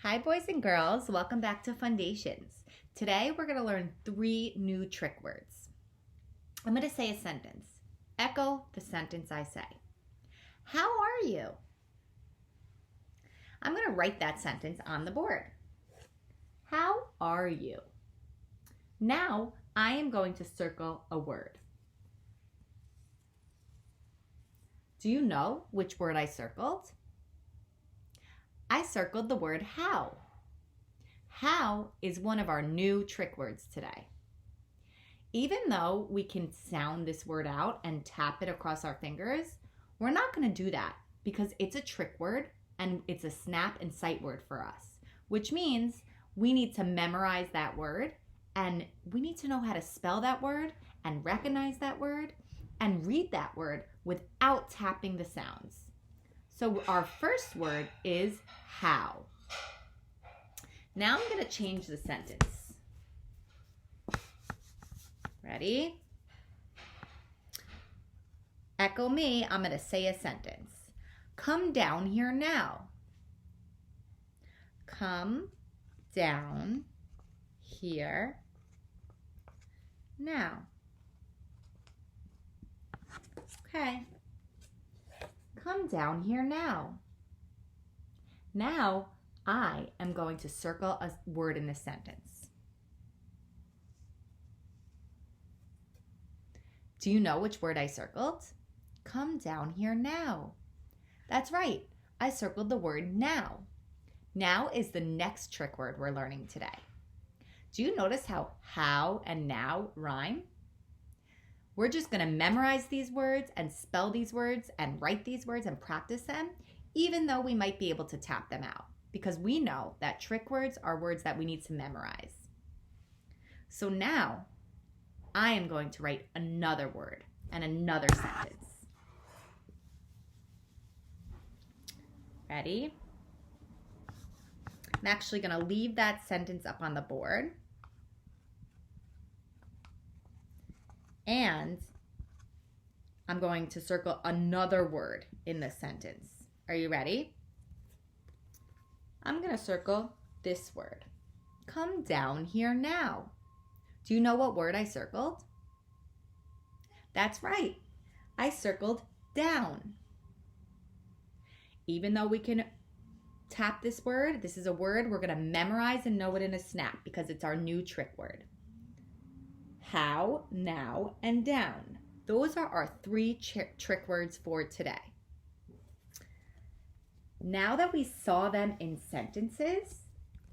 Hi boys and girls, welcome back to Fundations. Today we're going to learn 3 new trick words. I'm going to say a sentence. Echo the sentence I say. How are you? I'm going to write that sentence on the board. How are you? Now I am going to circle a word. Do you know which word I circled? I circled the word how. How is one of our new trick words today. Even though we can sound this word out and tap it across our fingers, we're not going to do that because it's a trick word and it's a snap and sight word for us, which means we need to memorize that word and we need to know how to spell that word and recognize that word and read that word without tapping the sounds. So our first word is how. Now I'm going to change the sentence. Ready? Echo me, I'm going to say a sentence. Come down here now. Come down here now. Okay. Come down here now. Now, I am going to circle a word in this sentence. Do you know which word I circled? Come down here now. That's right. I circled the word now. Now is the next trick word we're learning today. Do you notice how and now rhyme? We're just going to memorize these words and spell these words and write these words and practice them, even though we might be able to tap them out, because we know that trick words are words that we need to memorize. So now I am going to write another word and another sentence. Ready? I'm actually going to leave that sentence up on the board. And I'm going to circle another word in this sentence. Are you ready? I'm going to circle this word. Come down here now. Do you know what word I circled? That's right. I circled down. Even though we can tap this word, this is a word we're going to memorize and know it in a snap because it's our new trick word. How, now, and down. Those are our 3 trick words for today. Now that we saw them in sentences,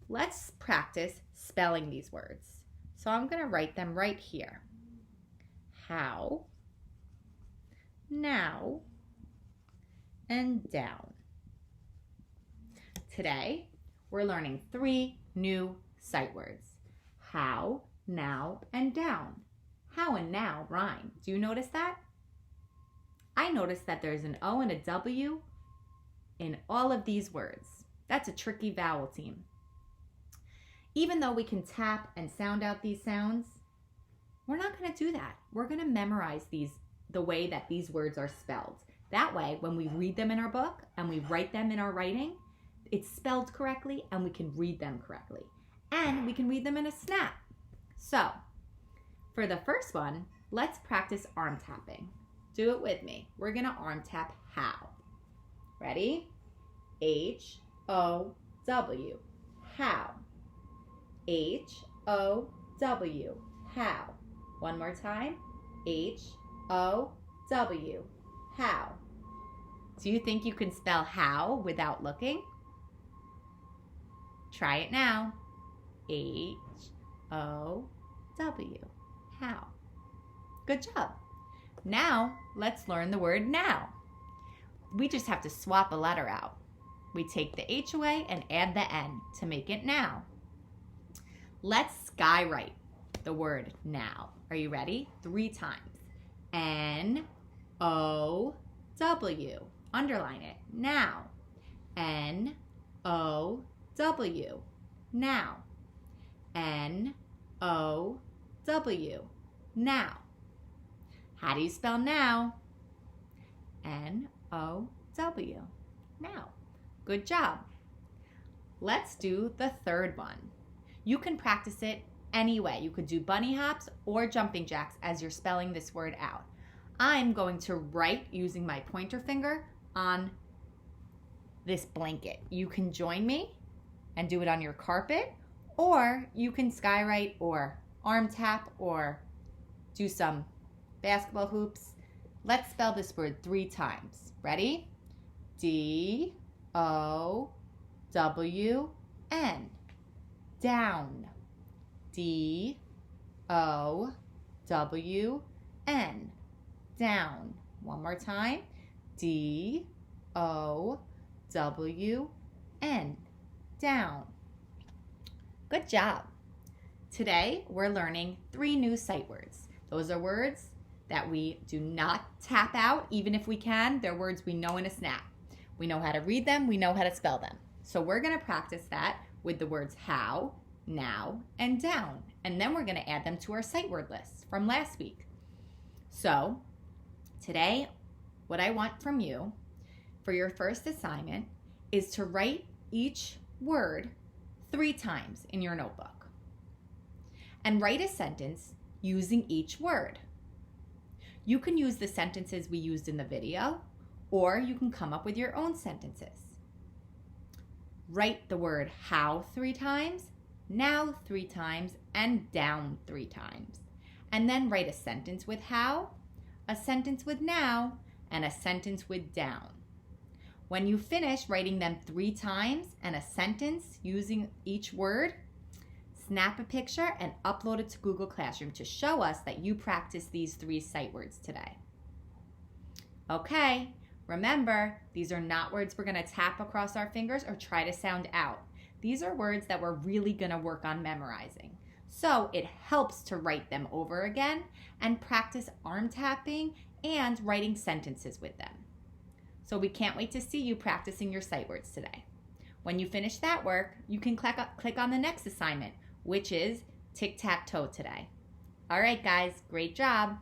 let's practice spelling these words. So I'm going to write them right here. How, now, and down. Today, we're learning 3 new sight words. How, now, and down. How and now rhyme. Do you notice that? I noticed that there's an O and a W in all of these words. That's a tricky vowel team. Even though we can tap and sound out these sounds, we're not going to do that. We're going to memorize these the way that these words are spelled. That way, when we read them in our book and we write them in our writing, it's spelled correctly and we can read them correctly. And we can read them in a snap. So, for the first one, let's practice arm tapping. Do it with me. We're going to arm tap how. Ready? H-O-W. How. H-O-W. How. One more time. H-O-W. How. Do you think you can spell how without looking? Try it now. H-O-W. How. Good job. Now, let's learn the word now. We just have to swap a letter out. We take the H away and add the N to make it now. Let's skywrite the word now. Are you ready? 3 times. N-O-W. Underline it. Now. N-O-W. Now. N-O-W. Now. How do you spell now? N-O-W. Now. Good job. let's do the third one. You can practice it any way. You could do bunny hops or jumping jacks as you're spelling this word out. I'm going to write using my pointer finger on this blanket. You can join me and do it on your carpet, or you can skywrite or arm tap or do some basketball hoops. Let's spell this word 3 times. Ready? D-O-W-N. Down. D-O-W-N. Down. One more time. D-O-W-N. Down. Good job. Today, we're learning 3 new sight words. Those are words that we do not tap out, even if we can. They're words we know in a snap. We know how to read them. We know how to spell them. So we're going to practice that with the words how, now, and down. And then we're going to add them to our sight word list from last week. So today, what I want from you for your first assignment is to write each word 3 times in your notebook. And write a sentence using each word. You can use the sentences we used in the video, or you can come up with your own sentences. Write the word how 3 times, now 3 times, and down 3 times. And then write a sentence with how, a sentence with now, and a sentence with down. When you finish writing them 3 times and a sentence using each word, snap a picture and upload it to Google Classroom to show us that you practiced these 3 sight words today. Okay, remember, these are not words we're going to tap across our fingers or try to sound out. These are words that we're really going to work on memorizing. So it helps to write them over again and practice arm tapping and writing sentences with them. So we can't wait to see you practicing your sight words today. When you finish that work, you can click on the next assignment, which is tic-tac-toe today. All right, guys, great job.